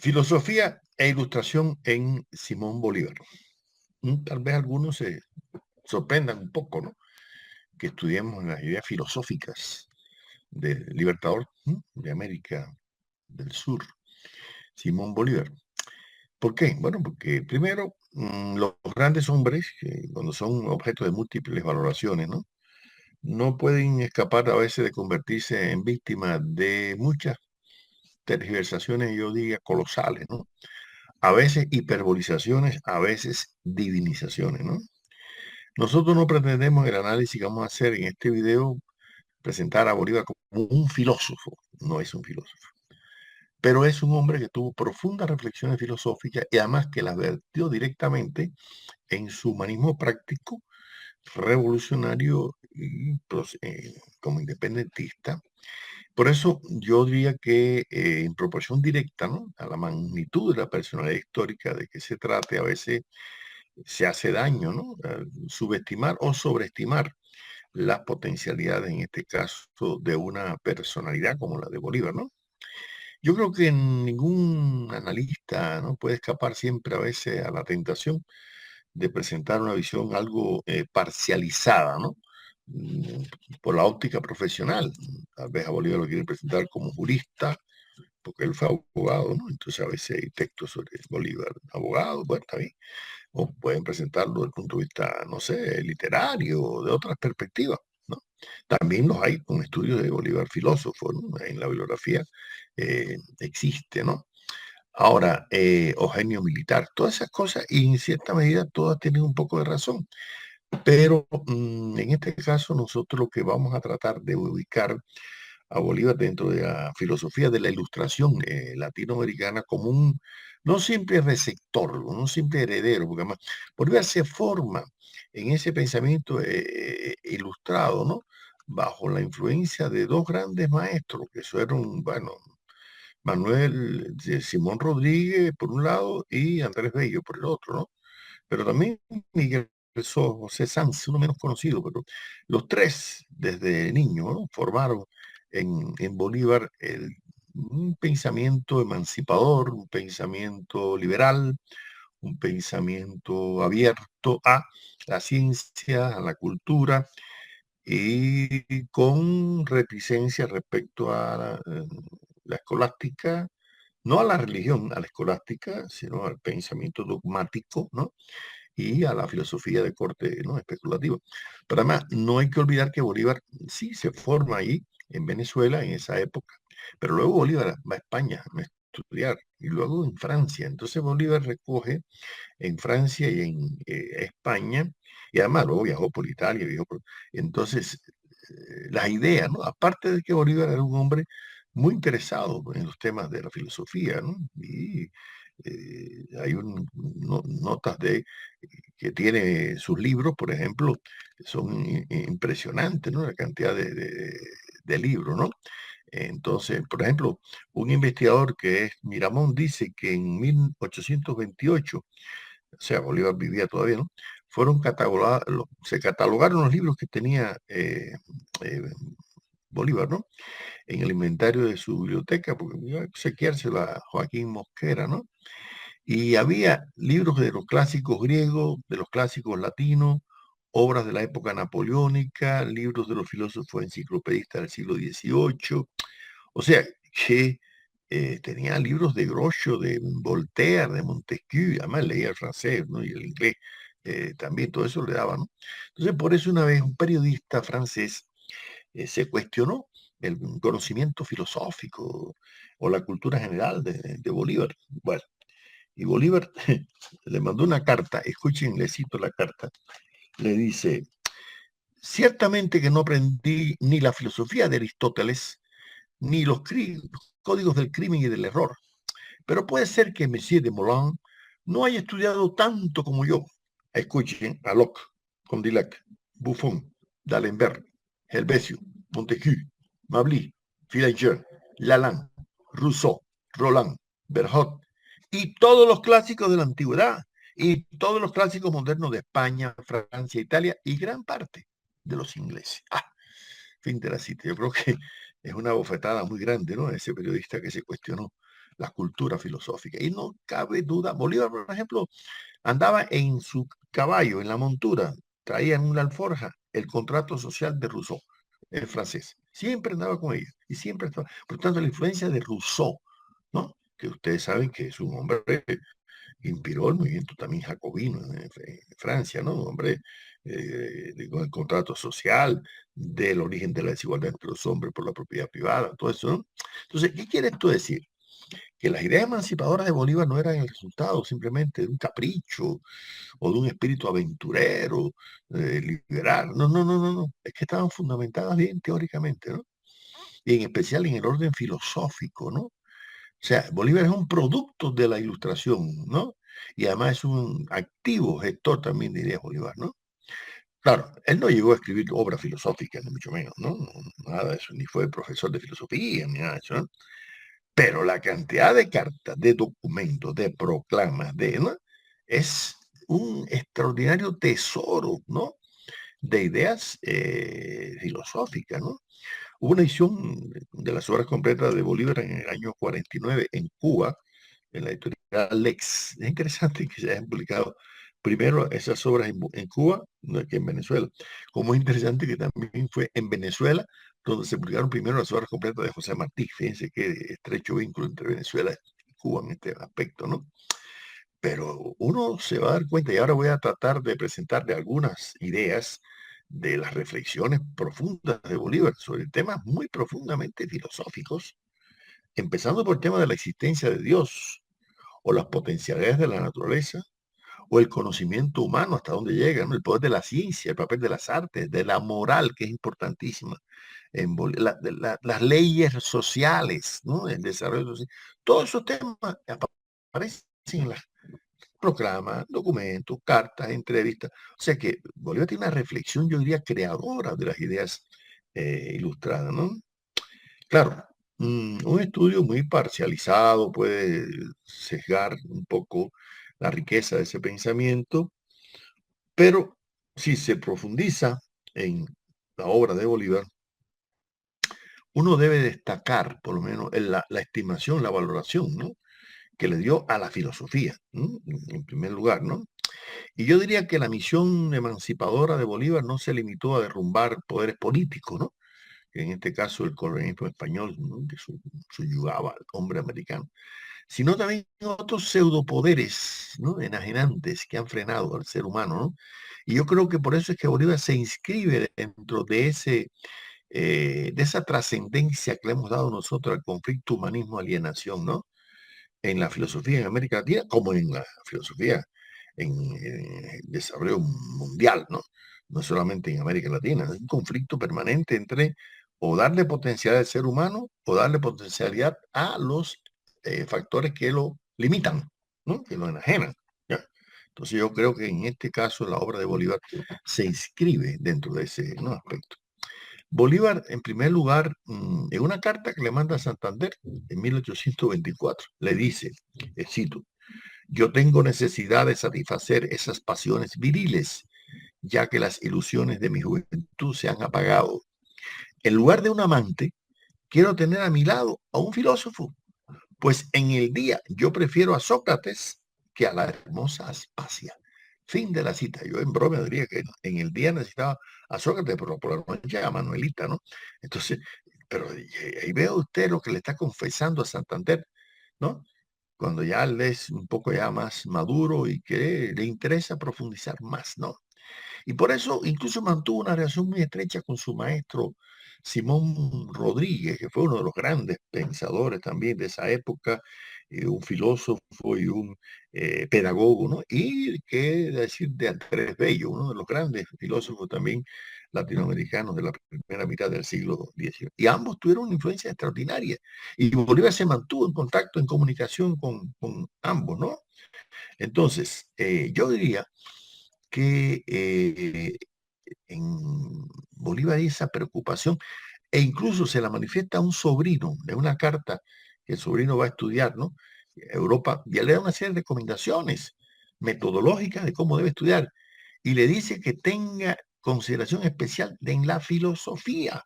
Filosofía e ilustración en Simón Bolívar. Tal vez algunos se sorprendan un poco, ¿no? Que estudiemos las ideas filosóficas del libertador de América del Sur, Simón Bolívar. ¿Por qué? Bueno, porque primero, los grandes hombres, cuando son objeto de múltiples valoraciones, ¿no? No pueden escapar a veces de convertirse en víctimas de muchas tergiversaciones, yo diría, colosales, ¿no? A veces hiperbolizaciones, a veces divinizaciones, ¿no? Nosotros no pretendemos el análisis que vamos a hacer en este video presentar a Bolívar como un filósofo, no es un filósofo, pero es un hombre que tuvo profundas reflexiones filosóficas y además que las vertió directamente en su humanismo práctico, revolucionario y como independentista. Por eso yo diría que en proporción directa, ¿no?, a la magnitud de la personalidad histórica de que se trate, a veces se hace daño, ¿no?, al subestimar o sobreestimar las potencialidades, en este caso, de una personalidad como la de Bolívar, ¿no? Yo creo que ningún analista, ¿no?, puede escapar siempre a veces a la tentación de presentar una visión algo parcializada, ¿no? Mm, por la óptica profesional. Tal vez a Bolívar lo quieren presentar como jurista, porque él fue abogado, ¿no? Entonces a veces hay textos sobre Bolívar, abogado, bueno, está bien. O pueden presentarlo desde el punto de vista, no sé, literario, de otras perspectivas, ¿no? También los hay con estudios de Bolívar filósofo, ¿no? En la bibliografía existe, ¿no? Ahora, o genio militar, todas esas cosas, y en cierta medida todas tienen un poco de razón. Pero en este caso nosotros lo que vamos a tratar de ubicar a Bolívar dentro de la filosofía de la ilustración latinoamericana como un no simple receptor, no simple heredero, porque además Bolívar se forma en ese pensamiento ilustrado, ¿no? Bajo la influencia de dos grandes maestros, que fueron, bueno, Manuel Simón Rodríguez por un lado y Andrés Bello por el otro, ¿no? Pero también Miguel José Sanz, uno menos conocido, pero los tres desde niño, ¿no?, formaron en Bolívar un pensamiento emancipador, un pensamiento liberal, un pensamiento abierto a la ciencia, a la cultura y con reticencia respecto a la escolástica, no a la religión, a la escolástica, sino al pensamiento dogmático, ¿no?, y a la filosofía de corte, ¿no?, especulativo. Pero además, no hay que olvidar que Bolívar sí se forma ahí, en Venezuela, en esa época, pero luego Bolívar va a España a estudiar y luego en Francia. Entonces Bolívar recoge en Francia y en España, y además luego viajó por Italia, entonces las ideas, ¿no? Aparte de que Bolívar era un hombre muy interesado en los temas de la filosofía, ¿no? Y hay notas de que tiene sus libros, por ejemplo, son impresionantes, ¿no? La cantidad de libros, ¿no? Entonces, por ejemplo, un investigador que es Miramón dice que en 1828, o sea, Bolívar vivía todavía, ¿no?, fueron catalogados, se catalogaron los libros que tenía eh, Bolívar, ¿no?, en el inventario de su biblioteca, porque iba a obsequiárselo a Joaquín Mosquera, ¿no? Y había libros de los clásicos griegos, de los clásicos latinos, obras de la época napoleónica, libros de los filósofos enciclopedistas del siglo XVIII. O sea, que tenía libros de Groucho, de Voltaire, de Montesquieu, además leía el francés, ¿no?, y el inglés también, todo eso le daba, ¿no? Entonces, por eso una vez un periodista francés se cuestionó el conocimiento filosófico o la cultura general de Bolívar. Bueno, y Bolívar le mandó una carta, escuchen, le cito la carta, le dice: ciertamente que no aprendí ni la filosofía de Aristóteles, ni los códigos del crimen y del error, pero puede ser que Monsieur de Molin no haya estudiado tanto como yo. Escuchen a Locke, Condillac, Buffon, D'Alembert, Helvécio, Montesquieu, Mably, Philidor, Lalande, Rousseau, Roland, Bertot, y todos los clásicos de la antigüedad, y todos los clásicos modernos de España, Francia, Italia, y gran parte de los ingleses. Fin de la cita. Yo creo que es una bofetada muy grande, ¿no?, ese periodista que se cuestionó la cultura filosófica. Y no cabe duda, Bolívar, por ejemplo, andaba en su caballo, en la montura, traía en una alforja el contrato social de Rousseau, el francés. Siempre andaba con ella y siempre estaba. Por tanto, la influencia de Rousseau, ¿no? Que ustedes saben que es un hombre que inspiró el movimiento también jacobino en Francia, ¿no? Un hombre con el contrato social, del origen de la desigualdad entre los hombres por la propiedad privada, todo eso, ¿no? Entonces, ¿qué quiere esto decir? Que las ideas emancipadoras de Bolívar no eran el resultado simplemente de un capricho o de un espíritu aventurero, liberal. No, no, no, no, no. Es que estaban fundamentadas bien teóricamente, ¿no? Y en especial en el orden filosófico, ¿no? O sea, Bolívar es un producto de la ilustración, ¿no? Y además es un activo gestor también de ideas Bolívar, ¿no? Claro, él no llegó a escribir obras filosóficas, ni mucho menos, ¿no? Nada de eso, ni fue profesor de filosofía, ni nada de eso, ¿no? Pero la cantidad de cartas, de documentos, de proclamas, ¿no? Es un extraordinario tesoro, ¿no? De ideas filosóficas, ¿no? Hubo una edición de las obras completas de Bolívar en el año 49 en Cuba, en la editorial Lex. Es interesante que se hayan publicado primero esas obras en Cuba no que en Venezuela. Como es interesante que también fue en Venezuela donde se publicaron primero las obras completas de José Martí. Fíjense qué estrecho vínculo entre Venezuela y Cuba en este aspecto, ¿no? Pero uno se va a dar cuenta, y ahora voy a tratar de presentarle algunas ideas de las reflexiones profundas de Bolívar sobre temas muy profundamente filosóficos, empezando por el tema de la existencia de Dios, o las potencialidades de la naturaleza, o el conocimiento humano, hasta dónde llega, ¿no? El poder de la ciencia, el papel de las artes, de la moral, que es importantísima, las leyes sociales, ¿no? El desarrollo social. Todos esos temas aparecen en las proclamas, documentos, cartas, entrevistas. O sea que Bolívar tiene una reflexión, yo diría, creadora de las ideas ilustradas, ¿no? Claro, un estudio muy parcializado puede sesgar un poco la riqueza de ese pensamiento, pero si se profundiza en la obra de Bolívar, uno debe destacar, por lo menos, la estimación, la valoración, ¿no? Que le dio a la filosofía, ¿no? En primer lugar, ¿no? Y yo diría que la misión emancipadora de Bolívar no se limitó a derrumbar poderes políticos, ¿no? En este caso el colonialismo español, ¿no? Que subyugaba al hombre americano, sino también otros pseudopoderes, ¿no? Enajenantes que han frenado al ser humano, ¿no? Y yo creo que por eso es que Bolívar se inscribe dentro de esa trascendencia que le hemos dado nosotros al conflicto humanismo-alienación, ¿no? En la filosofía en América Latina, como en la filosofía en desarrollo mundial, ¿no? No solamente en América Latina, es un conflicto permanente entre o darle potencialidad al ser humano o darle potencialidad a los factores que lo limitan, ¿no? Que lo enajenan. ¿Ya? Entonces yo creo que en este caso la obra de Bolívar se inscribe dentro de ese, ¿no? aspecto. Bolívar, en primer lugar, en una carta que le manda a Santander en 1824, le dice, cito, yo tengo necesidad de satisfacer esas pasiones viriles, ya que las ilusiones de mi juventud se han apagado. En lugar de un amante, quiero tener a mi lado a un filósofo, pues en el día yo prefiero a Sócrates que a la hermosa Aspasia. Fin de la cita. Yo en broma diría que en el día necesitaba a Sócrates, pero por la noche a Manuelita, ¿no? Entonces, pero ahí veo usted lo que le está confesando a Santander, ¿no? Cuando ya él es un poco ya más maduro y que le interesa profundizar más, ¿no? Y por eso incluso mantuvo una relación muy estrecha con su maestro Simón Rodríguez, que fue uno de los grandes pensadores también de esa época, un filósofo y un pedagogo, ¿no? Y qué decir de Andrés Bello, uno de los grandes filósofos también latinoamericanos de la primera mitad del siglo XIX. Y ambos tuvieron una influencia extraordinaria. Y Bolívar se mantuvo en contacto, en comunicación con ambos, ¿no? Entonces, yo diría que en Bolívar hay esa preocupación e incluso se la manifiesta a un sobrino de una carta que el sobrino va a estudiar, ¿no? Europa, y él le da una serie de recomendaciones metodológicas de cómo debe estudiar y le dice que tenga consideración especial en la filosofía.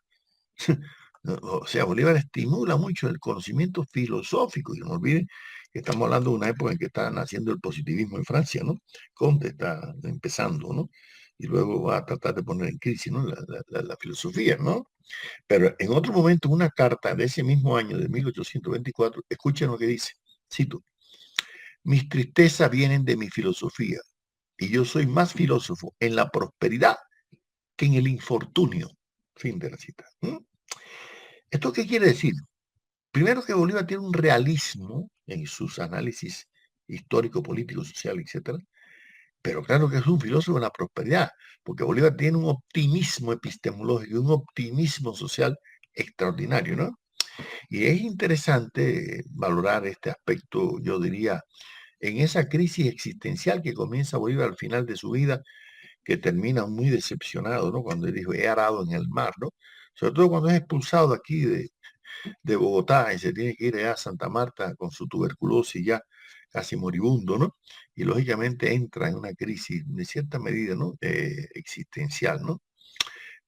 O sea, Bolívar estimula mucho el conocimiento filosófico, y no olviden que estamos hablando de una época en que está naciendo el positivismo en Francia, ¿no? Comte está empezando, ¿no? Y luego va a tratar de poner en crisis, ¿no? La filosofía, ¿no? Pero en otro momento, una carta de ese mismo año, de 1824, escuchen lo que dice, cito: mis tristezas vienen de mi filosofía, y yo soy más filósofo en la prosperidad que en el infortunio. Fin de la cita. ¿Esto qué quiere decir? Primero, que Bolívar tiene un realismo en sus análisis histórico, político, social, etcétera, pero claro que es un filósofo de la prosperidad, porque Bolívar tiene un optimismo epistemológico y un optimismo social extraordinario, ¿no? Y es interesante valorar este aspecto, yo diría, en esa crisis existencial que comienza Bolívar al final de su vida, que termina muy decepcionado, ¿no? Cuando él dijo, he arado en el mar, ¿no? Sobre todo cuando es expulsado aquí de Bogotá y se tiene que ir allá a Santa Marta con su tuberculosis ya casi moribundo, ¿no? Y lógicamente entra en una crisis de cierta medida, ¿no? Existencial, ¿no?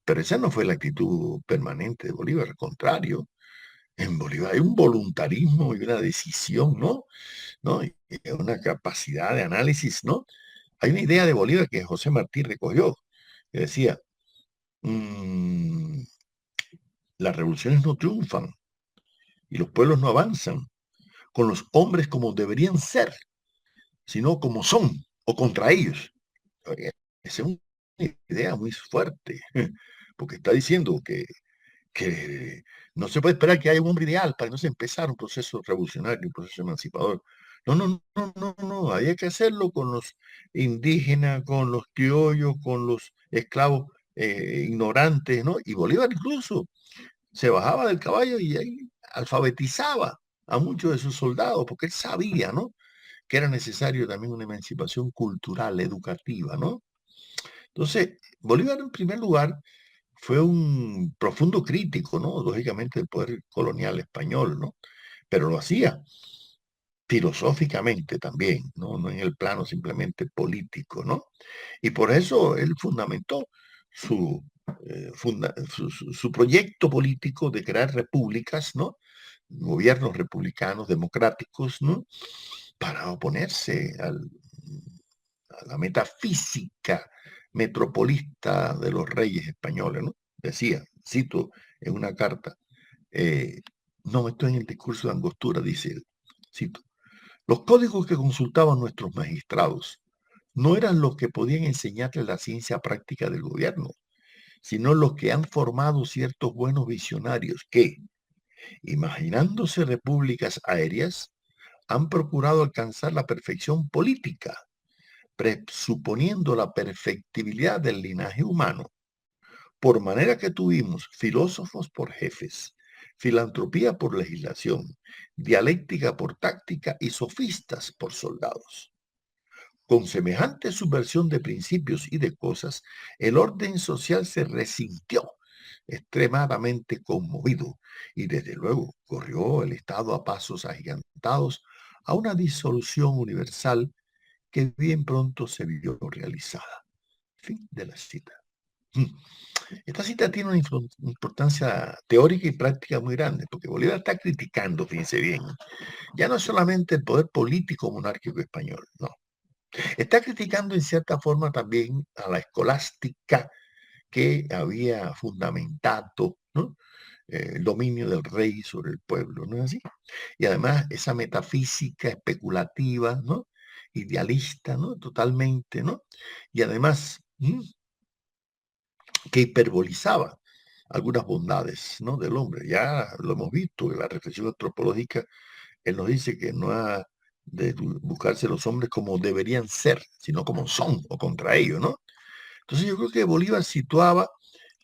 Pero esa no fue la actitud permanente de Bolívar, al contrario. En Bolívar hay un voluntarismo y una decisión, ¿no? ¿No? Y una capacidad de análisis, ¿no? Hay una idea de Bolívar que José Martí recogió, que decía, mmm, las revoluciones no triunfan y los pueblos no avanzan con los hombres como deberían ser, sino como son o contra ellos. Esa es una idea muy fuerte, porque está diciendo que no se puede esperar que haya un hombre ideal para que no se empezar un proceso revolucionario, un proceso emancipador. No, no, no, no, no, hay que hacerlo con los indígenas, con los criollos, con los esclavos ignorantes, ¿no? Y Bolívar incluso se bajaba del caballo y ahí alfabetizaba a muchos de sus soldados, porque él sabía, ¿no? Que era necesario también una emancipación cultural, educativa, ¿no? Entonces, Bolívar en primer lugar fue un profundo crítico, ¿no? Lógicamente del poder colonial español, ¿no? Pero lo hacía filosóficamente también, ¿no? No en el plano simplemente político, ¿no? Y por eso él fundamentó su, su proyecto político de crear repúblicas, ¿no? Gobiernos republicanos, democráticos, ¿no? Para oponerse a la metafísica metropolista de los reyes españoles, ¿no? Decía, cito en una carta, eh, no, esto es en el discurso de Angostura, dice él, cito, los códigos que consultaban nuestros magistrados no eran los que podían enseñarle la ciencia práctica del gobierno, sino los que han formado ciertos buenos visionarios que, imaginándose repúblicas aéreas, han procurado alcanzar la perfección política, presuponiendo la perfectibilidad del linaje humano. Por manera que tuvimos filósofos por jefes, filantropía por legislación, dialéctica por táctica y sofistas por soldados. Con semejante subversión de principios y de cosas, el orden social se resintió extremadamente conmovido y desde luego corrió el Estado a pasos agigantados a una disolución universal que bien pronto se vio realizada. Fin de la cita. Esta cita tiene una importancia teórica y práctica muy grande, porque Bolívar está criticando, fíjense bien, ya no es solamente el poder político monárquico español, no. Está criticando en cierta forma también a la escolástica que había fundamentado, ¿no? El dominio del rey sobre el pueblo, ¿no es así? Y además esa metafísica especulativa, ¿no? Idealista, ¿no? Totalmente, ¿no? Y además, que hiperbolizaba algunas bondades, ¿no? Del hombre. Ya lo hemos visto en la reflexión antropológica, él nos dice que no ha de buscarse los hombres como deberían ser, sino como son o contra ellos, ¿no? Entonces yo creo que Bolívar situaba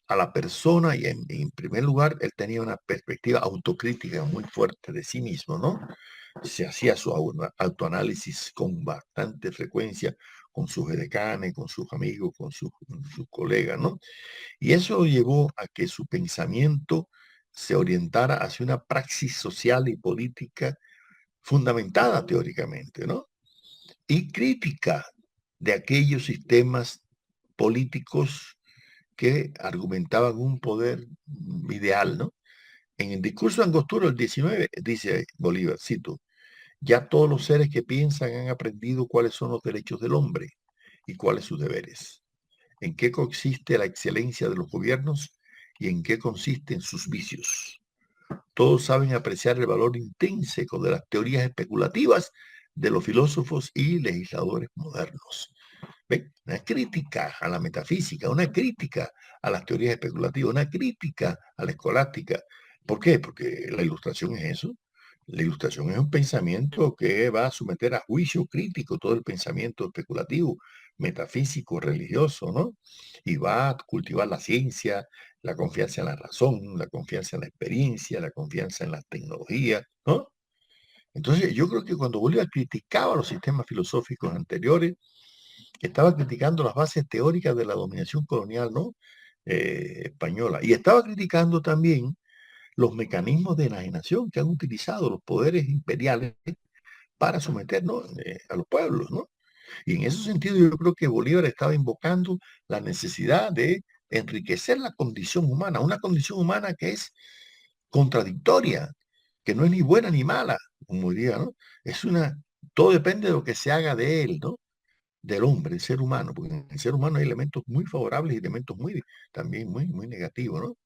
a la persona y en primer lugar él tenía una perspectiva autocrítica muy fuerte de sí mismo, ¿no? Se hacía su autoanálisis con bastante frecuencia con sus edecanes, con sus amigos, con sus colegas, ¿no? Y eso llevó a que su pensamiento se orientara hacia una praxis social y política fundamentada teóricamente, ¿no? Y crítica de aquellos sistemas políticos que argumentaban un poder ideal, ¿no? En el discurso de Angostura, el 19, dice Bolívar, cito, ya todos los seres que piensan han aprendido cuáles son los derechos del hombre y cuáles sus deberes, en qué consiste la excelencia de los gobiernos y en qué consisten sus vicios. Todos saben apreciar el valor intrínseco de las teorías especulativas de los filósofos y legisladores modernos. ¿Ven? Una crítica a la metafísica, una crítica a las teorías especulativas, una crítica a la escolástica. ¿Por qué? Porque la ilustración es eso. La ilustración es un pensamiento que va a someter a juicio crítico todo el pensamiento especulativo, metafísico, religioso, ¿no? Y va a cultivar la ciencia, la confianza en la razón, la confianza en la experiencia, la confianza en la tecnología, ¿no? Entonces, yo creo que cuando Bolívar criticaba los sistemas filosóficos anteriores, estaba criticando las bases teóricas de la dominación colonial, ¿no? Española. Y estaba criticando también los mecanismos de enajenación que han utilizado los poderes imperiales para someter, ¿no? A los pueblos, ¿no? Y en ese sentido yo creo que Bolívar estaba invocando la necesidad de enriquecer la condición humana, una condición humana que es contradictoria, que no es ni buena ni mala, como diría, ¿no? Es una, todo depende de lo que se haga de él, ¿no? Del hombre, el ser humano, porque en el ser humano hay elementos muy favorables y elementos muy, también muy negativos, ¿no?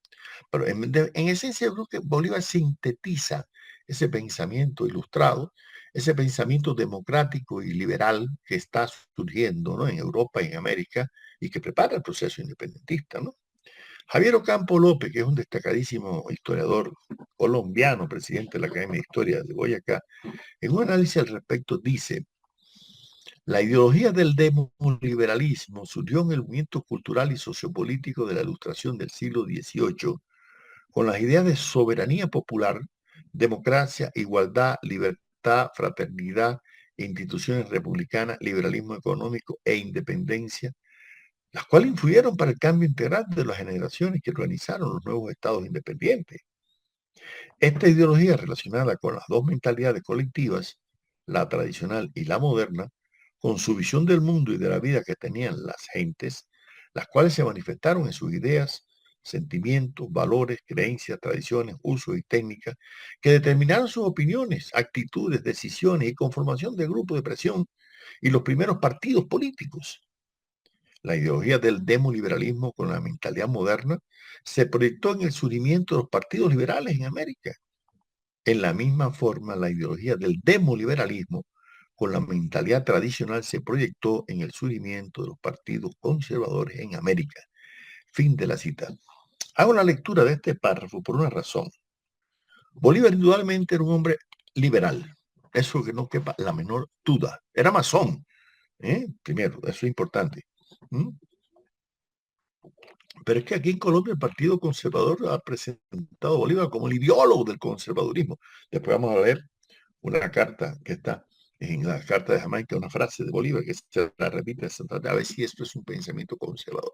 Pero en esencia yo creo que Bolívar sintetiza ese pensamiento ilustrado, ese pensamiento democrático y liberal que está surgiendo, ¿no? En Europa y en América y que prepara el proceso independentista, ¿no? Javier Ocampo López, que es un destacadísimo historiador colombiano, presidente de la Academia de Historia de Boyacá, en un análisis al respecto dice: la ideología del demoliberalismo surgió en el movimiento cultural y sociopolítico de la Ilustración del siglo XVIII, con las ideas de soberanía popular, democracia, igualdad, libertad, fraternidad, instituciones republicanas, liberalismo económico e independencia, las cuales influyeron para el cambio integral de las generaciones que organizaron los nuevos estados independientes. Esta ideología relacionada con las dos mentalidades colectivas, la tradicional y la moderna, con su visión del mundo y de la vida que tenían las gentes, las cuales se manifestaron en sus ideas, sentimientos, valores, creencias, tradiciones, usos y técnicas, que determinaron sus opiniones, actitudes, decisiones y conformación de grupos de presión y los primeros partidos políticos. La ideología del demoliberalismo con la mentalidad moderna se proyectó en el surgimiento de los partidos liberales en América. En la misma forma, la ideología del demoliberalismo con la mentalidad tradicional se proyectó en el surgimiento de los partidos conservadores en América. Fin de la cita. Hago la lectura de este párrafo por una razón. Bolívar indudablemente era un hombre liberal. Eso que no quepa la menor duda. Era masón. Primero, eso es importante. ¿Mm? Pero es que aquí en Colombia el Partido Conservador ha presentado a Bolívar como el ideólogo del conservadurismo. Después vamos a leer una carta que está en la carta de Jamaica, una frase de Bolívar que se la repite a ver si esto es un pensamiento conservador.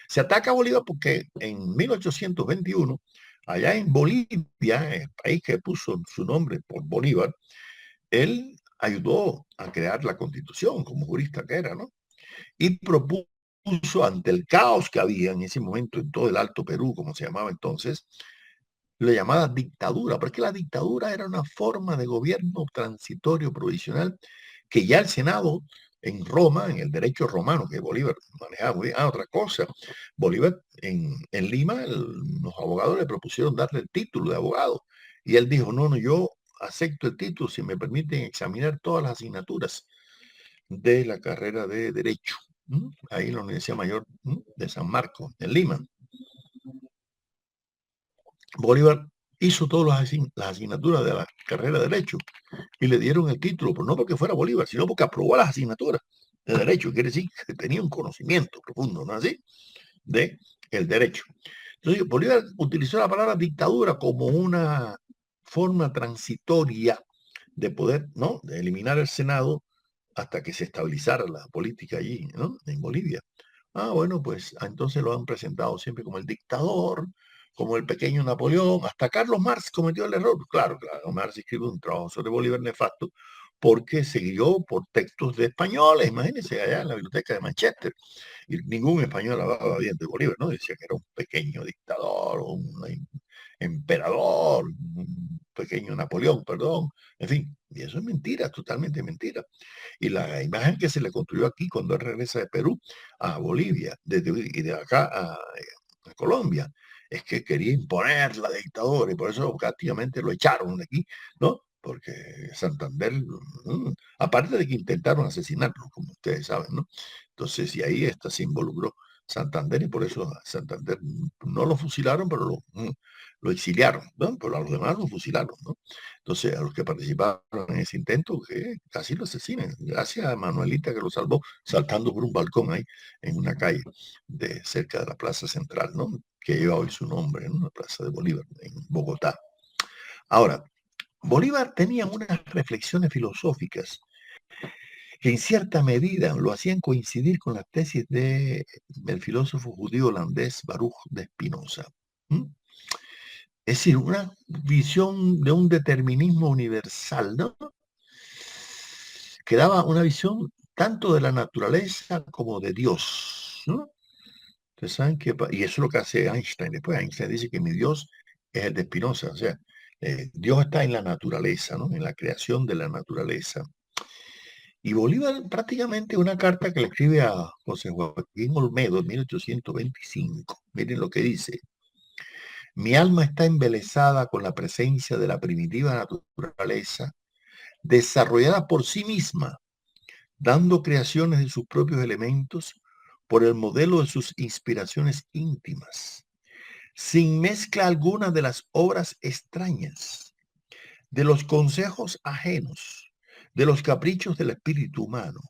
Se ataca a Bolívar porque en 1821, allá en Bolivia, el país que puso su nombre por Bolívar, él ayudó a crear la constitución como jurista que era, ¿no? Y propuso ante el caos que había en ese momento en todo el Alto Perú, como se llamaba entonces, la llamada dictadura, porque la dictadura era una forma de gobierno transitorio provisional que ya el Senado en Roma, en el derecho romano que Bolívar manejaba muy bien. Otra cosa, Bolívar en Lima, los abogados le propusieron darle el título de abogado y él dijo, no, yo acepto el título si me permiten examinar todas las asignaturas de la carrera de Derecho, ahí en la Universidad Mayor de San Marcos, en Lima. Bolívar hizo todas las asignaturas de la carrera de Derecho y le dieron el título, pero no porque fuera Bolívar, sino porque aprobó las asignaturas de Derecho. Quiere decir que tenía un conocimiento profundo, ¿no así? De el derecho. Entonces, Bolívar utilizó la palabra dictadura como una forma transitoria de poder, ¿no? De eliminar el Senado hasta que se estabilizara la política allí, ¿no? En Bolivia. Bueno, pues entonces lo han presentado siempre como el dictador, como el pequeño Napoleón. Hasta Carlos Marx cometió el error. Claro, Marx escribió un trabajo sobre Bolívar nefasto porque se guió por textos de españoles, imagínense, allá en la biblioteca de Manchester. Y ningún español hablaba bien de Bolívar, ¿no? Decía que era un pequeño dictador, emperador, un pequeño Napoleón, perdón, en fin, y eso es mentira, totalmente mentira. Y la imagen que se le construyó aquí cuando él regresa de Perú a Bolivia, y de acá a Colombia, es que quería imponer la dictadura y por eso prácticamente lo echaron de aquí, ¿no? Porque Santander, aparte de que intentaron asesinarlo, como ustedes saben, ¿no? Entonces, y ahí se involucró Santander y por eso a Santander no lo fusilaron, pero lo exiliaron, ¿no? Pero a los demás lo fusilaron, ¿no? Entonces, a los que participaron en ese intento, que casi lo asesinan, gracias a Manuelita que lo salvó saltando por un balcón ahí en una calle cerca de la Plaza Central, ¿no? Que lleva hoy su nombre, ¿no? La Plaza de Bolívar, en Bogotá. Ahora, Bolívar tenía unas reflexiones filosóficas que en cierta medida lo hacían coincidir con las tesis del filósofo judío holandés Baruch de Spinoza. ¿Mm? Es decir, una visión de un determinismo universal, ¿no? Que daba una visión tanto de la naturaleza como de Dios, ¿no? Ustedes saben que, y eso es lo que hace Einstein. Después Einstein dice que mi Dios es el de Spinoza, o sea, Dios está en la naturaleza, ¿no? En la creación de la naturaleza. Y Bolívar prácticamente una carta que le escribe a José Joaquín Olmedo en 1825. Miren lo que dice. Mi alma está embelesada con la presencia de la primitiva naturaleza, desarrollada por sí misma, dando creaciones de sus propios elementos por el modelo de sus inspiraciones íntimas, sin mezcla alguna de las obras extrañas, de los consejos ajenos, de los caprichos del espíritu humano,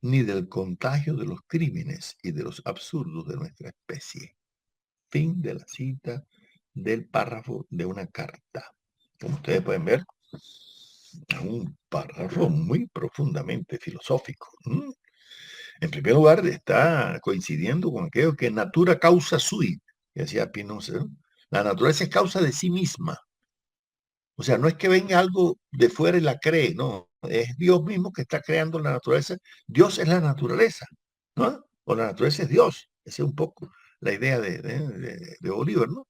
ni del contagio de los crímenes y de los absurdos de nuestra especie. Fin de la cita del párrafo de una carta. Como ustedes pueden ver, un párrafo muy profundamente filosófico. En primer lugar, está coincidiendo con aquello que natura causa sui, que decía Spinoza, ¿no? La naturaleza es causa de sí misma. O sea, no es que venga algo de fuera y la cree, no. Es Dios mismo que está creando la naturaleza. Dios es la naturaleza, ¿no? O la naturaleza es Dios. Esa es un poco la idea de Bolívar, ¿no?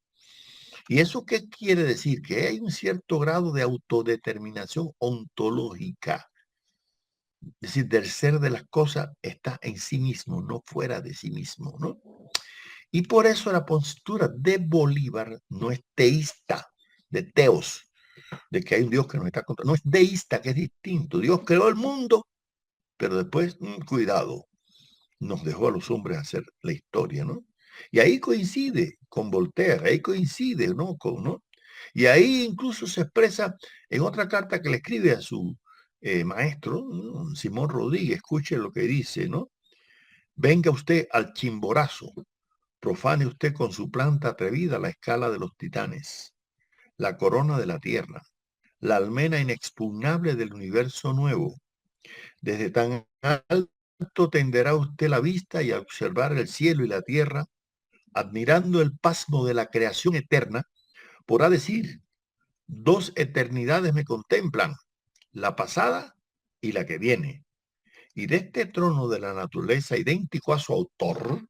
¿Y eso qué quiere decir? Que hay un cierto grado de autodeterminación ontológica. Es decir, del ser de las cosas está en sí mismo, no fuera de sí mismo, ¿no? Y por eso la postura de Bolívar no es teísta, de teos, de que hay un Dios que nos está controlando. No es deísta, que es distinto. Dios creó el mundo, pero después, cuidado, nos dejó a los hombres hacer la historia, ¿no? Y ahí coincide con Voltaire, ahí coincide, ¿no? ¿no? Y ahí incluso se expresa en otra carta que le escribe a su maestro, ¿no? Simón Rodríguez, escuche lo que dice, ¿no? Venga usted al Chimborazo, profane usted con su planta atrevida la escala de los titanes, la corona de la tierra, la almena inexpugnable del universo nuevo. Desde tan alto tenderá usted la vista y a observar el cielo y la tierra, admirando el pasmo de la creación eterna, podrá decir, dos eternidades me contemplan, la pasada y la que viene. Y de este trono de la naturaleza idéntico a su autor,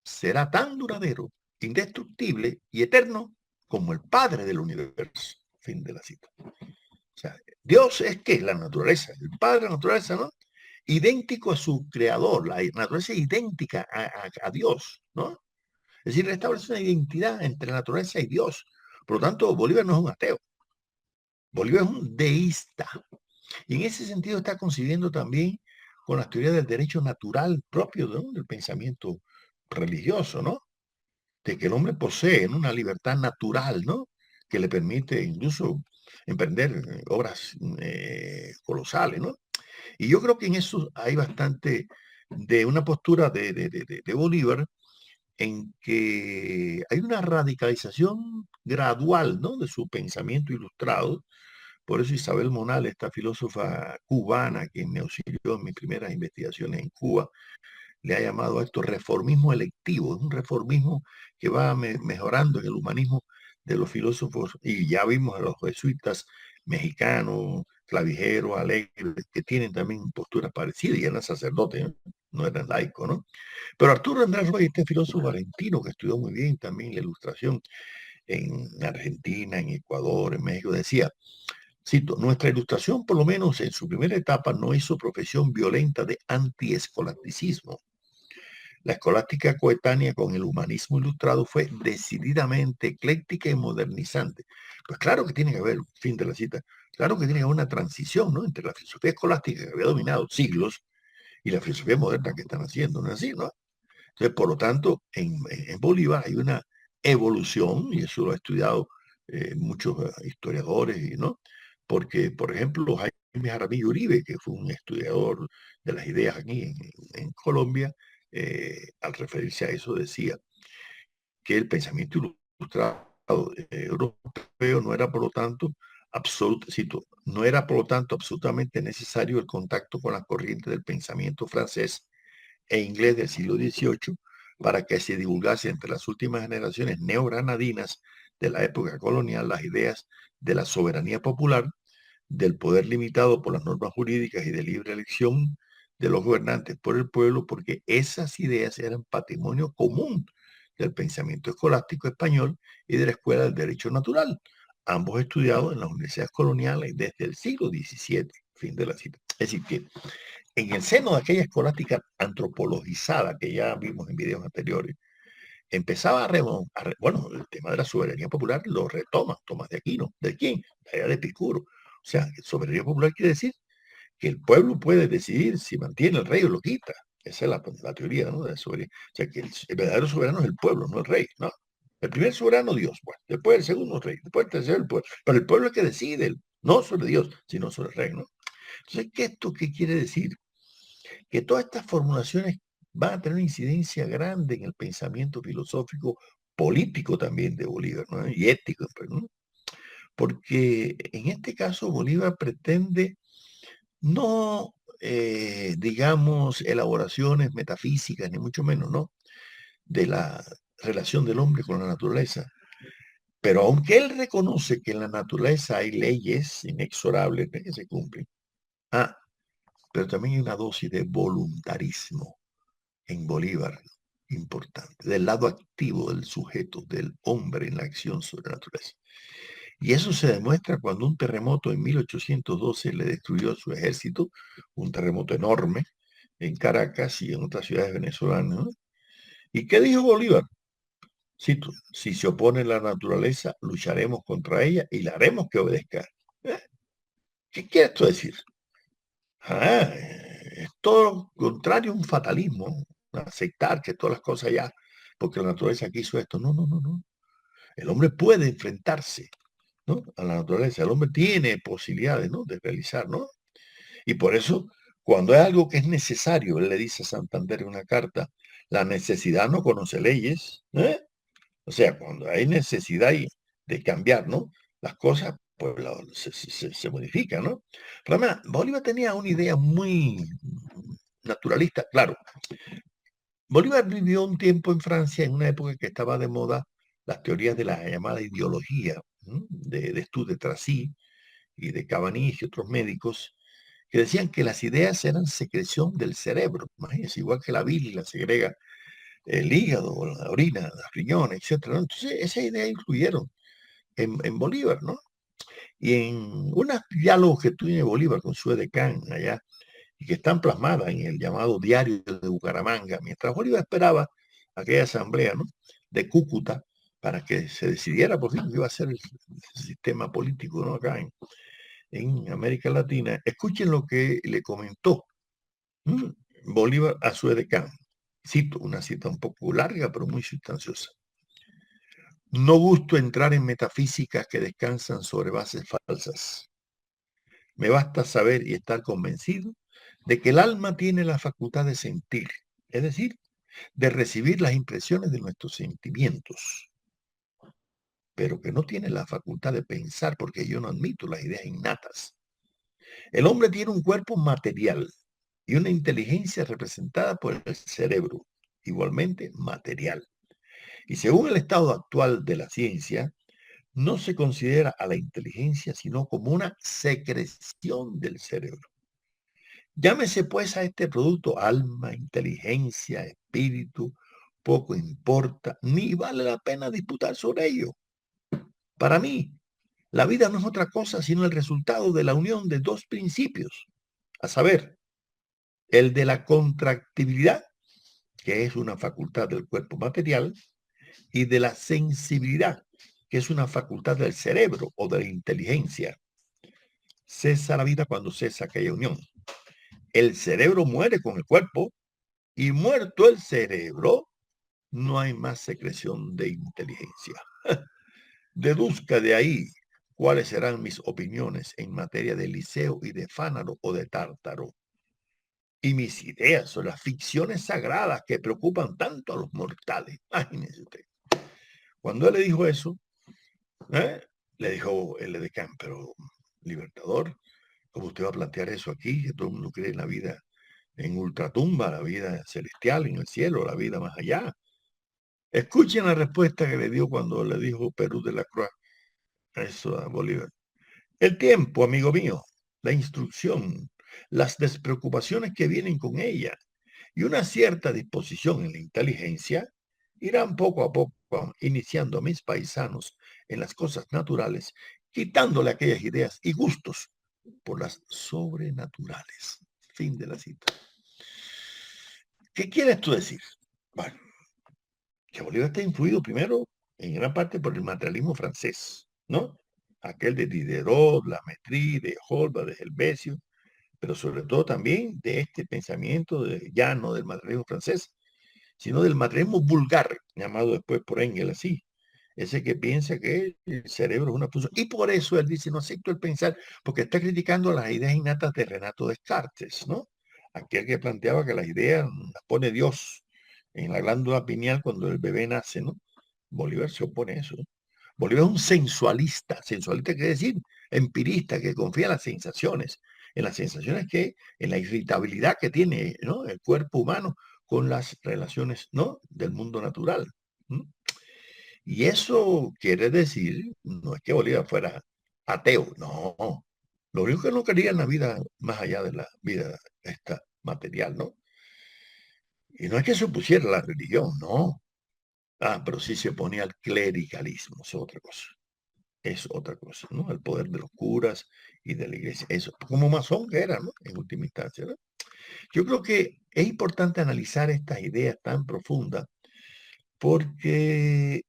será tan duradero, indestructible y eterno como el Padre del universo. Fin de la cita. O sea, Dios es que la naturaleza, el Padre de la naturaleza, ¿no? Idéntico a su creador, la naturaleza es idéntica a Dios, ¿no? Es decir, restablece una identidad entre la naturaleza y Dios. Por lo tanto, Bolívar no es un ateo, Bolívar es un deísta. Y en ese sentido está coincidiendo también con las teorías del derecho natural propio, ¿no? Del pensamiento religioso, ¿no? De que el hombre posee, ¿no? Una libertad natural, ¿no? Que le permite incluso emprender obras colosales, ¿no? Y yo creo que en eso hay bastante de una postura de Bolívar en que hay una radicalización gradual, ¿no? De su pensamiento ilustrado. Por eso Isabel Monal, esta filósofa cubana que me auxilió en mis primeras investigaciones en Cuba, le ha llamado a esto reformismo electivo. Es un reformismo que va mejorando en el humanismo de los filósofos, y ya vimos a los jesuitas mexicanos, Clavijero, Alegre, que tienen también posturas parecidas, y eran sacerdotes, no eran laicos, ¿no? Pero Arturo Andrés Roy, este filósofo argentino que estudió muy bien también la ilustración, en Argentina, en Ecuador, en México, decía, cito, nuestra ilustración, por lo menos en su primera etapa, no hizo profesión violenta de antiescolasticismo. La escolástica coetánea con el humanismo ilustrado fue decididamente ecléctica y modernizante. Pues claro que tiene que haber, fin de la cita, claro que tiene que haber una transición, ¿no?, entre la filosofía escolástica que había dominado siglos y la filosofía moderna que están haciendo, ¿no es así, no? Entonces, por lo tanto, en Bolívar hay una evolución, y eso lo ha estudiado muchos historiadores, ¿no? Porque, por ejemplo, Jaime Jaramillo Uribe, que fue un estudiador de las ideas aquí en Colombia, al referirse a eso decía que el pensamiento ilustrado europeo no era, por lo tanto, cito, no era, por lo tanto, absolutamente necesario el contacto con las corrientes del pensamiento francés e inglés del siglo XVIII para que se divulgase entre las últimas generaciones neogranadinas de la época colonial las ideas de la soberanía popular, del poder limitado por las normas jurídicas y de libre elección de los gobernantes por el pueblo, porque esas ideas eran patrimonio común del pensamiento escolástico español y de la Escuela del Derecho Natural, ambos estudiados en las universidades coloniales desde el siglo XVII. Fin de la cita. Es decir, que en el seno de aquella escolástica antropologizada que ya vimos en videos anteriores, empezaba bueno, el tema de la soberanía popular lo retoma Tomás de Aquino. ¿De quién? De allá de Epicuro. O sea, soberanía popular quiere decir que el pueblo puede decidir si mantiene el rey o lo quita. Esa es la teoría, ¿no?, de la soberanía. O sea, que el verdadero soberano es el pueblo, no el rey, ¿no? El primer soberano, Dios, bueno, después el segundo, rey, después el tercero, el pueblo. Pero el pueblo es que decide, no sobre Dios, sino sobre el rey, ¿no? Entonces, ¿esto qué quiere decir? Que todas estas formulaciones van a tener una incidencia grande en el pensamiento filosófico político también de Bolívar, ¿no?, y ético, pues, ¿no? Porque en este caso Bolívar pretende no, digamos, elaboraciones metafísicas, ni mucho menos, ¿no?, de la relación del hombre con la naturaleza. Pero aunque él reconoce que en la naturaleza hay leyes inexorables que se cumplen, pero también hay una dosis de voluntarismo en Bolívar importante, del lado activo del sujeto, del hombre en la acción sobre la naturaleza. Y eso se demuestra cuando un terremoto en 1812 le destruyó su ejército, un terremoto enorme en Caracas y en otras ciudades venezolanas, ¿no? ¿Y qué dijo Bolívar? Cito, si se opone la naturaleza, lucharemos contra ella y la haremos que obedezca. ¿Eh? ¿Qué quiere esto decir? Es todo lo contrario, un fatalismo, aceptar que todas las cosas ya, porque la naturaleza quiso esto. No, no, no, no. El hombre puede enfrentarse, ¿no?, a la naturaleza. El hombre tiene posibilidades, ¿no?, de realizar, ¿no? Y por eso, cuando hay algo que es necesario, él le dice a Santander en una carta, la necesidad no conoce leyes, ¿eh? O sea, cuando hay necesidad de cambiar, ¿no?, las cosas, pues se modifican, ¿no? Pero además, Bolívar tenía una idea muy naturalista. Claro, Bolívar vivió un tiempo en Francia, en una época que estaba de moda las teorías de la llamada ideología, ¿no?, de Stud de Tracy y de Cabanilles y otros médicos, que decían que las ideas eran secreción del cerebro. Imagínense, igual que la bilis la segrega el hígado, la orina, los riñones, etcétera, ¿no? Entonces, esa idea incluyeron en Bolívar, ¿no? Y en unos diálogos que tiene Bolívar con su edecán allá, y que están plasmadas en el llamado Diario de Bucaramanga, mientras Bolívar esperaba aquella asamblea, ¿no?, de Cúcuta, para que se decidiera por fin qué iba a ser el sistema político, ¿no?, acá en América Latina. Escuchen lo que le comentó Bolívar a su edecán. Cito, una cita un poco larga, pero muy sustanciosa. No gusto entrar en metafísicas que descansan sobre bases falsas. Me basta saber y estar convencido de que el alma tiene la facultad de sentir, es decir, de recibir las impresiones de nuestros sentimientos, pero que no tiene la facultad de pensar, porque yo no admito las ideas innatas. El hombre tiene un cuerpo material y una inteligencia representada por el cerebro, igualmente material. Y según el estado actual de la ciencia, no se considera a la inteligencia sino como una secreción del cerebro. Llámese pues a este producto alma, inteligencia, espíritu, poco importa, ni vale la pena disputar sobre ello. Para mí, la vida no es otra cosa sino el resultado de la unión de dos principios, a saber, el de la contractibilidad, que es una facultad del cuerpo material, y de la sensibilidad, que es una facultad del cerebro o de la inteligencia. Cesa la vida cuando cesa aquella unión. El cerebro muere con el cuerpo y muerto el cerebro, no hay más secreción de inteligencia. Deduzca de ahí cuáles serán mis opiniones en materia de Liceo y de Fánaro o de Tártaro. Y mis ideas son las ficciones sagradas que preocupan tanto a los mortales. Imagínese usted. Cuando él le dijo eso, ¿eh? Le dijo el edecán, pero Libertador, ¿cómo usted va a plantear eso aquí? Que todo el mundo cree en la vida en ultratumba, la vida celestial, en el cielo, la vida más allá. Escuchen la respuesta que le dio cuando le dijo Perú de la Cruz a eso a Bolívar. El tiempo, amigo mío, la instrucción, las despreocupaciones que vienen con ella y una cierta disposición en la inteligencia irán poco a poco iniciando a mis paisanos en las cosas naturales, quitándole aquellas ideas y gustos por las sobrenaturales. Fin de la cita. ¿Qué quieres tú decir? Bueno, que Bolívar está influido primero en gran parte por el materialismo francés, ¿no? Aquel de Diderot, Lametrie, de Holba, de Helvesio, pero sobre todo también de este pensamiento ya no del materialismo francés, sino del materialismo vulgar, llamado después por Engels así. Ese que piensa que el cerebro es una función. Y por eso él dice, no acepto el pensar, porque está criticando las ideas innatas de Renato Descartes, ¿no? Aquel que planteaba que las ideas las pone Dios en la glándula pineal cuando el bebé nace, ¿no? Bolívar se opone a eso. Bolívar es un sensualista quiere decir empirista, que confía en las sensaciones que, en la irritabilidad que tiene, ¿no? El cuerpo humano con las relaciones, ¿no? Del mundo natural. ¿No? Y eso quiere decir, no es que Bolívar fuera ateo, no. Lo único que no quería en la vida, más allá de la vida esta material, ¿no? Y no es que se opusiera a la religión, no. Ah, pero sí se oponía al clericalismo, es otra cosa. Es otra cosa, ¿no? Al poder de los curas y de la iglesia. Eso, como masón que era, ¿no? En última instancia, ¿no? Yo creo que es importante analizar estas ideas tan profundas porque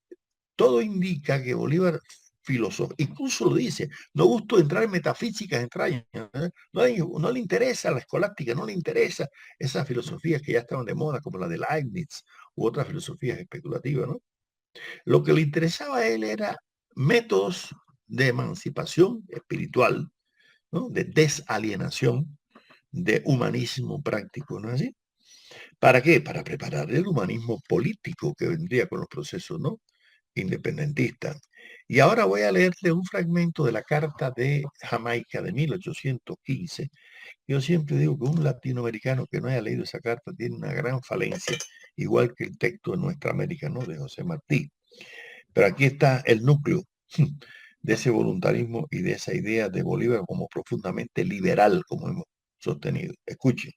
todo indica que Bolívar filósofo, incluso lo dice, no gusto entrar en metafísicas extrañas, ¿eh? No le interesa la escolástica, no le interesa esas filosofías que ya estaban de moda, como la de Leibniz u otras filosofías especulativas, ¿no? Lo que le interesaba a él era métodos de emancipación espiritual, ¿no? De desalienación, de humanismo práctico, ¿no es así? ¿Para qué? Para preparar el humanismo político que vendría con los procesos, ¿no? Independentistas. Y ahora voy a leerte un fragmento de la Carta de Jamaica de 1815. Yo siempre digo que un latinoamericano que no haya leído esa carta tiene una gran falencia, igual que el texto de Nuestra América, ¿no? De José Martí. Pero aquí está el núcleo de ese voluntarismo y de esa idea de Bolívar como profundamente liberal, como hemos sostenido. Escuche,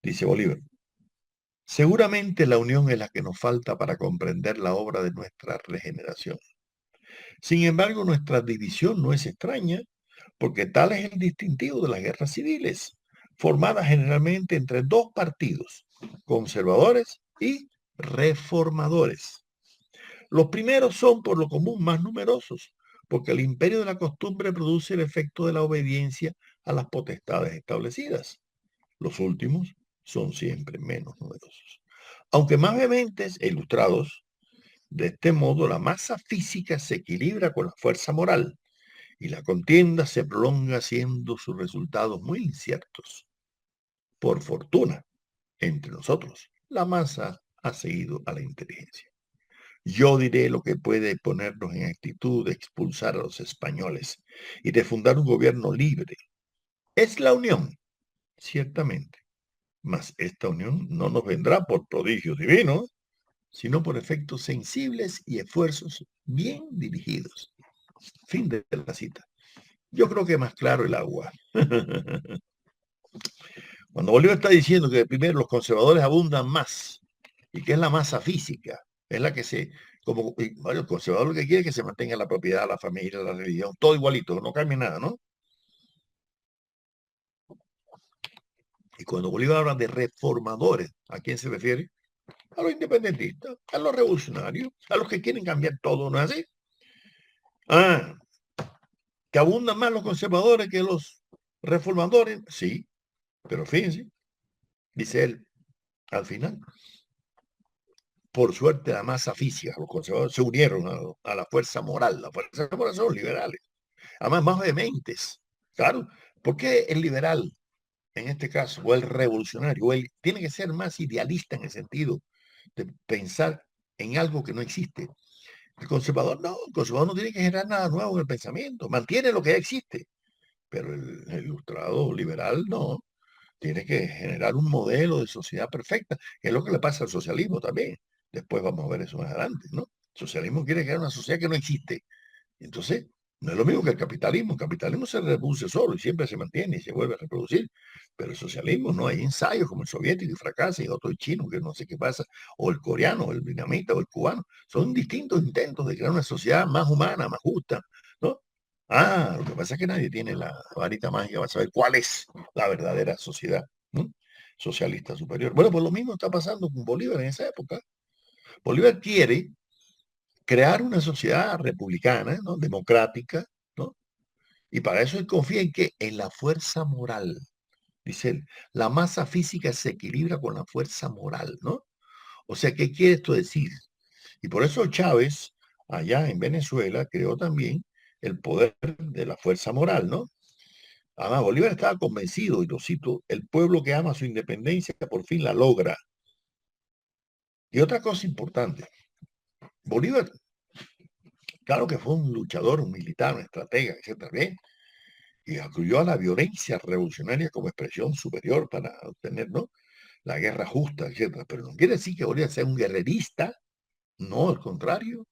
dice Bolívar. Seguramente la unión es la que nos falta para comprender la obra de nuestra regeneración. Sin embargo, nuestra división no es extraña, porque tal es el distintivo de las guerras civiles, formadas generalmente entre dos partidos, conservadores y reformadores. Los primeros son por lo común más numerosos, porque el imperio de la costumbre produce el efecto de la obediencia a las potestades establecidas. Los últimos son siempre menos numerosos. Aunque más vehementes e ilustrados, de este modo la masa física se equilibra con la fuerza moral y la contienda se prolonga haciendo sus resultados muy inciertos. Por fortuna, entre nosotros, la masa ha seguido a la inteligencia. Yo diré lo que puede ponernos en actitud de expulsar a los españoles y de fundar un gobierno libre. Es la unión, ciertamente, mas esta unión no nos vendrá por prodigios divinos, sino por efectos sensibles y esfuerzos bien dirigidos. Fin de la cita. Yo creo que más claro el agua. Cuando Bolívar está diciendo que primero los conservadores abundan más y que es la masa física, es la que se Bueno, el conservador lo que quiere es que se mantenga la propiedad, la familia, la religión, todo igualito, no cambie nada, ¿no? Y cuando Bolívar habla de reformadores, ¿a quién se refiere? A los independentistas, a los revolucionarios, a los que quieren cambiar todo, ¿no es así? Ah, que abundan más los conservadores que los reformadores, sí, pero fíjense, dice él, al final, por suerte la masa física, los conservadores se unieron a la fuerza moral, la fuerza moral son los liberales, además más vehementes, claro, porque el liberal, en este caso, o el revolucionario, o él tiene que ser más idealista en el sentido de pensar en algo que no existe. El conservador no tiene que generar nada nuevo en el pensamiento, mantiene lo que ya existe, pero el ilustrado liberal no, tiene que generar un modelo de sociedad perfecta, que es lo que le pasa al socialismo también. Después vamos a ver eso más adelante, ¿no? El socialismo quiere crear una sociedad que no existe. Entonces, no es lo mismo que el capitalismo. El capitalismo se reproduce solo y siempre se mantiene y se vuelve a reproducir. Pero el socialismo no hay ensayos como el soviético y fracasa y otro el chino que no sé qué pasa, o el coreano, o el vietnamita, o el cubano. Son distintos intentos de crear una sociedad más humana, más justa, ¿no? Ah, lo que pasa es que nadie tiene la varita mágica para saber cuál es la verdadera sociedad, ¿no? Socialista superior. Bueno, pues lo mismo está pasando con Bolívar en esa época. Bolívar quiere crear una sociedad republicana, ¿no? Democrática, ¿no? Y para eso él confía en que en la fuerza moral, dice él, la masa física se equilibra con la fuerza moral, ¿no? O sea, ¿qué quiere esto decir? Y por eso Chávez, allá en Venezuela, creó también el poder de la fuerza moral, ¿no? Además, Bolívar estaba convencido, y lo cito, el pueblo que ama su independencia por fin la logra. Y otra cosa importante, Bolívar, claro que fue un luchador, un militar, un estratega, etcétera, bien, y acudió a la violencia revolucionaria como expresión superior para obtener, ¿no?, la guerra justa, etcétera. Pero no quiere decir que Bolívar sea un guerrerista, no, al contrario.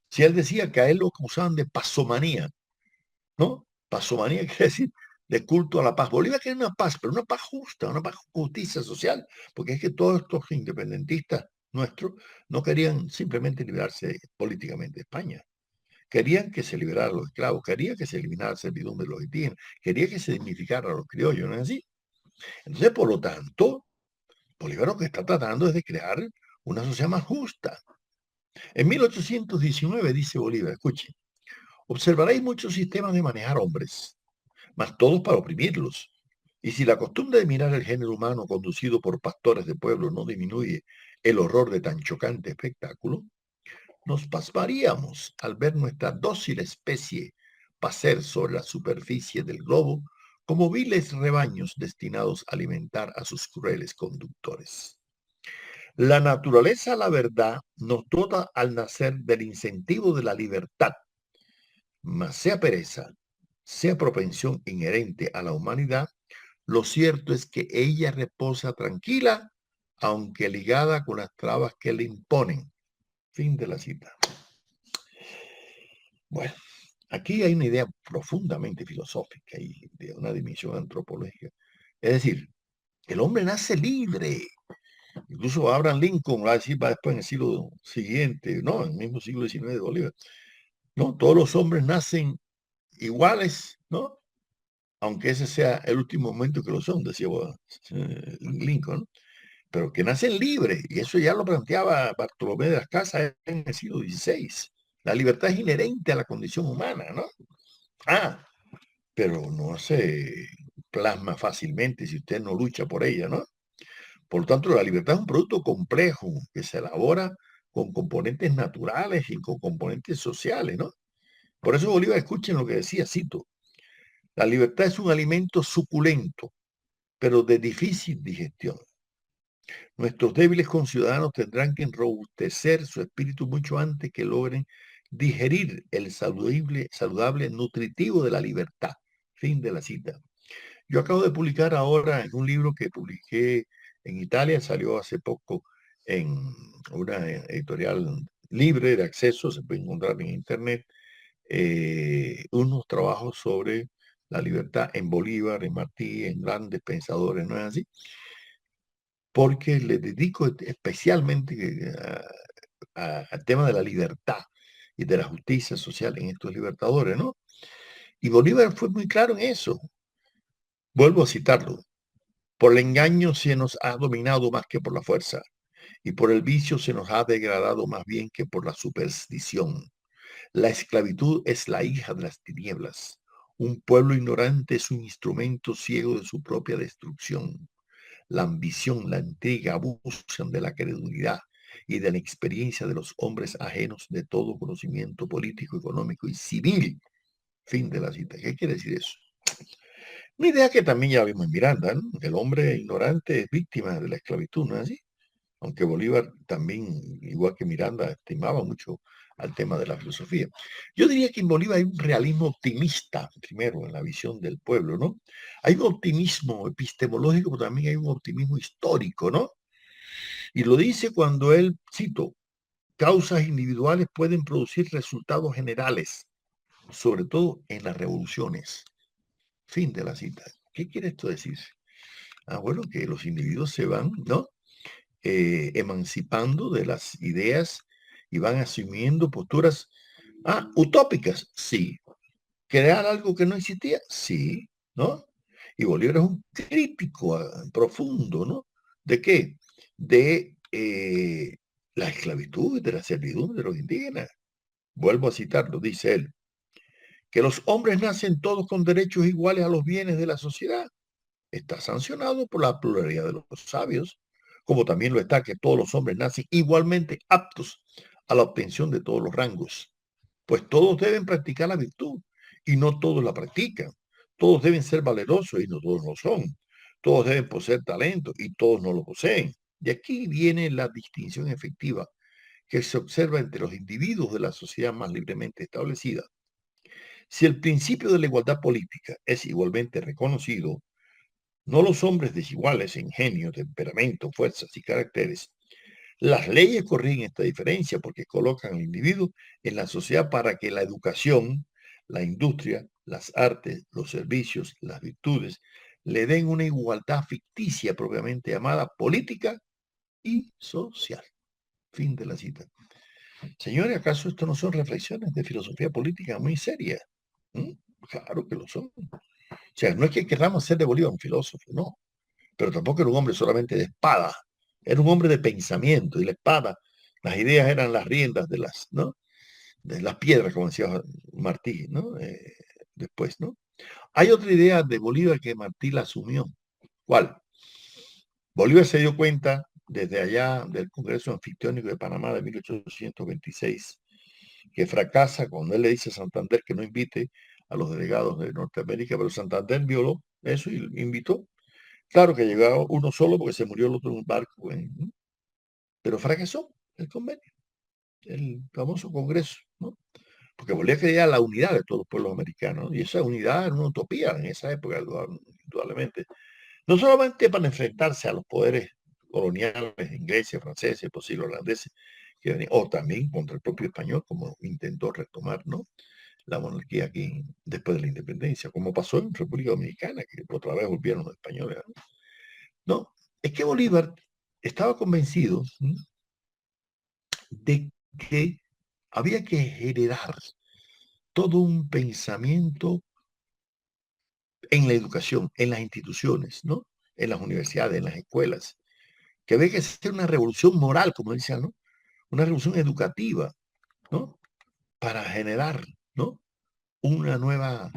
Si él decía que a él lo acusaban de pasomanía, ¿no? Pasomanía quiere decir de culto a la paz. Bolívar quería una paz, pero una paz justa, una paz justicia social, porque es que todos estos independentistas nuestros no querían simplemente liberarse políticamente de España. Querían que se liberaran los esclavos, querían que se eliminara la servidumbre de los indígenas, querían que se dignificara a los criollos, ¿no es así? Entonces, por lo tanto, Bolívar lo que está tratando es de crear una sociedad más justa. En 1819 dice Bolívar, escuche, observaréis muchos sistemas de manejar hombres, mas todos para oprimirlos. Y si la costumbre de mirar el género humano conducido por pastores de pueblo no disminuye el horror de tan chocante espectáculo, nos pasmaríamos al ver nuestra dócil especie pasear sobre la superficie del globo como viles rebaños destinados a alimentar a sus crueles conductores. La naturaleza, la verdad, nos dota al nacer del incentivo de la libertad, mas sea pereza, sea propensión inherente a la humanidad, lo cierto es que ella reposa tranquila, aunque ligada con las trabas que le imponen. Fin de la cita. Bueno, aquí hay una idea profundamente filosófica y de una dimensión antropológica. Es decir, el hombre nace libre. Incluso Abraham Lincoln va a decir, va después en el siglo siguiente, no, en el mismo siglo XIX de Bolívar, no, todos los hombres nacen iguales, ¿no? Aunque ese sea el último momento que lo son, decía Lincoln, ¿no? Pero que nacen libres, y eso ya lo planteaba Bartolomé de las Casas en el siglo XVI. La libertad es inherente a la condición humana, ¿no? Ah, pero no se plasma fácilmente si usted no lucha por ella, ¿no? Por lo tanto, la libertad es un producto complejo que se elabora con componentes naturales y con componentes sociales, ¿no? Por eso Bolívar, escuchen lo que decía, cito, la libertad es un alimento suculento, pero de difícil digestión. Nuestros débiles conciudadanos tendrán que enrobustecer su espíritu mucho antes que logren digerir el saludable nutritivo de la libertad. Fin de la cita. Yo acabo de publicar ahora en un libro que publiqué en Italia, salió hace poco en una editorial libre de acceso, se puede encontrar en internet, unos trabajos sobre la libertad en Bolívar, en Martí, en grandes pensadores, ¿no es así? Porque le dedico especialmente al tema de la libertad y de la justicia social en estos libertadores, ¿no? Y Bolívar fue muy claro en eso. Vuelvo a citarlo. Por el engaño se nos ha dominado más que por la fuerza, y por el vicio se nos ha degradado más bien que por la superstición. La esclavitud es la hija de las tinieblas. Un pueblo ignorante es un instrumento ciego de su propia destrucción. La ambición, la intriga abusan de la credulidad y de la experiencia de los hombres ajenos de todo conocimiento político, económico y civil. Fin de la cita. ¿Qué quiere decir eso? Una idea que también ya vimos en Miranda, ¿no? El hombre ignorante es víctima de la esclavitud, ¿no es así? Aunque Bolívar también, igual que Miranda, estimaba mucho al tema de la filosofía. Yo diría que en Bolívar hay un realismo optimista, primero, en la visión del pueblo, ¿no? Hay un optimismo epistemológico, pero también hay un optimismo histórico, ¿no? Y lo dice cuando él, cito, causas individuales pueden producir resultados generales, sobre todo en las revoluciones. Fin de la cita. ¿Qué quiere esto decir? Ah, bueno, que los individuos se van, ¿no? Emancipando de las ideas y van asumiendo posturas, utópicas, sí. Crear algo que no existía, sí, ¿no? Y Bolívar es un crítico profundo, ¿no? ¿De qué? De la esclavitud, de la servidumbre de los indígenas. Vuelvo a citarlo, dice él, que los hombres nacen todos con derechos iguales a los bienes de la sociedad. Está sancionado por la pluralidad de los sabios, como también lo está que todos los hombres nacen igualmente aptos a la obtención de todos los rangos, pues todos deben practicar la virtud y no todos la practican. Todos deben ser valerosos y no todos lo son. Todos deben poseer talento y todos no lo poseen. De aquí viene la distinción efectiva que se observa entre los individuos de la sociedad más libremente establecida. Si el principio de la igualdad política es igualmente reconocido, no los hombres desiguales en genio, temperamento, fuerzas y caracteres. Las leyes corrigen esta diferencia porque colocan al individuo en la sociedad para que la educación, la industria, las artes, los servicios, las virtudes, le den una igualdad ficticia propiamente llamada política y social. Fin de la cita. Señores, ¿acaso esto no son reflexiones de filosofía política muy serias? ¿Mm? Claro que lo son. O sea, no es que queramos ser de Bolívar un filósofo, no, pero tampoco era un hombre solamente de espada, era un hombre de pensamiento y la espada, las ideas eran las riendas de las, ¿no? De las piedras, como decía Martí, ¿no? Después, ¿no? Hay otra idea de Bolívar que Martí la asumió. ¿Cuál? Bolívar se dio cuenta desde allá del Congreso Anfictiónico de Panamá de 1826 que fracasa cuando él le dice a Santander que no invite a los delegados de Norteamérica, pero Santander violó eso y invitó. Claro que llegaba uno solo porque se murió el otro en un barco, ¿no? Pero fracasó el convenio, el famoso Congreso, ¿no? Porque Bolívar quería la unidad de todos los pueblos americanos, ¿no? Y esa unidad era una utopía en esa época, indudablemente. No solamente para enfrentarse a los poderes coloniales ingleses, franceses, posibles holandeses, que venían, o también contra el propio español, como intentó retomar, ¿no? La monarquía aquí después de la independencia, como pasó en República Dominicana, que otra vez volvieron los españoles, ¿no? No, es que Bolívar estaba convencido, ¿sí?, de que había que generar todo un pensamiento en la educación, en las instituciones, ¿no? En las universidades, en las escuelas, que había que hacer una revolución moral, como decían, ¿no? Una revolución educativa, ¿no? Para generar, ¿no? Una nueva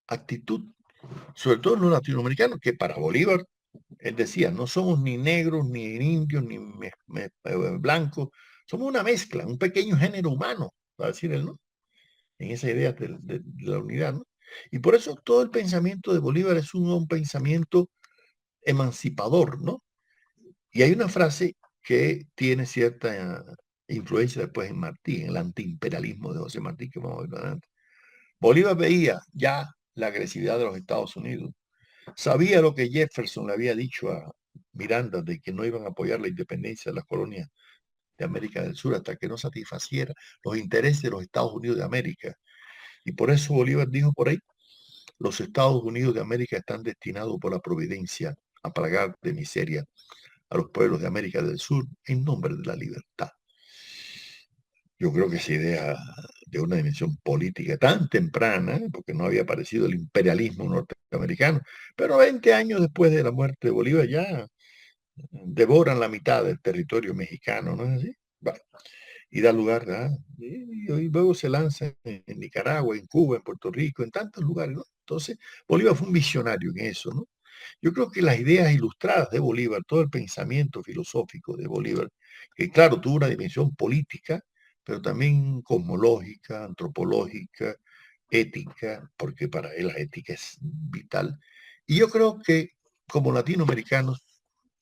actitud, sobre todo en los latinoamericanos, que para Bolívar, él decía, no somos ni negros, ni indios, ni blancos, somos una mezcla, un pequeño género humano, va a decir él, ¿no? En esa idea de la unidad, ¿no? Y por eso todo el pensamiento de Bolívar es un pensamiento emancipador, ¿no? Y hay una frase que tiene cierta influencia después en Martí, en el antiimperialismo de José Martí, que vamos a ver adelante. Bolívar veía ya la agresividad de los Estados Unidos. Sabía lo que Jefferson le había dicho a Miranda de que no iban a apoyar la independencia de las colonias de América del Sur hasta que no satisfaciera los intereses de los Estados Unidos de América. Y por eso Bolívar dijo por ahí, los Estados Unidos de América están destinados por la providencia a plagar de miseria a los pueblos de América del Sur en nombre de la libertad. Yo creo que esa idea de una dimensión política tan temprana, porque no había aparecido el imperialismo norteamericano, pero 20 años después de la muerte de Bolívar ya devoran la mitad del territorio mexicano, ¿no es así? Bueno, y da lugar y luego se lanza en Nicaragua, en Cuba, en Puerto Rico, en tantos lugares, ¿no? Entonces, Bolívar fue un visionario en eso, ¿no? Yo creo que las ideas ilustradas de Bolívar, todo el pensamiento filosófico de Bolívar, que claro, tuvo una dimensión política, pero también cosmológica, antropológica, ética, porque para él la ética es vital. Y yo creo que como latinoamericanos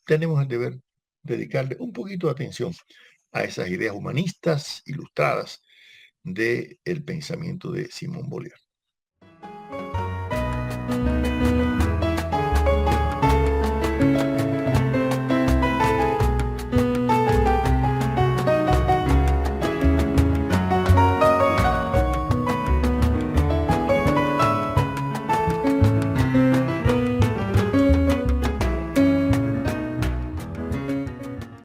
tenemos el deber dedicarle un poquito de atención a esas ideas humanistas ilustradas del pensamiento de Simón Bolívar.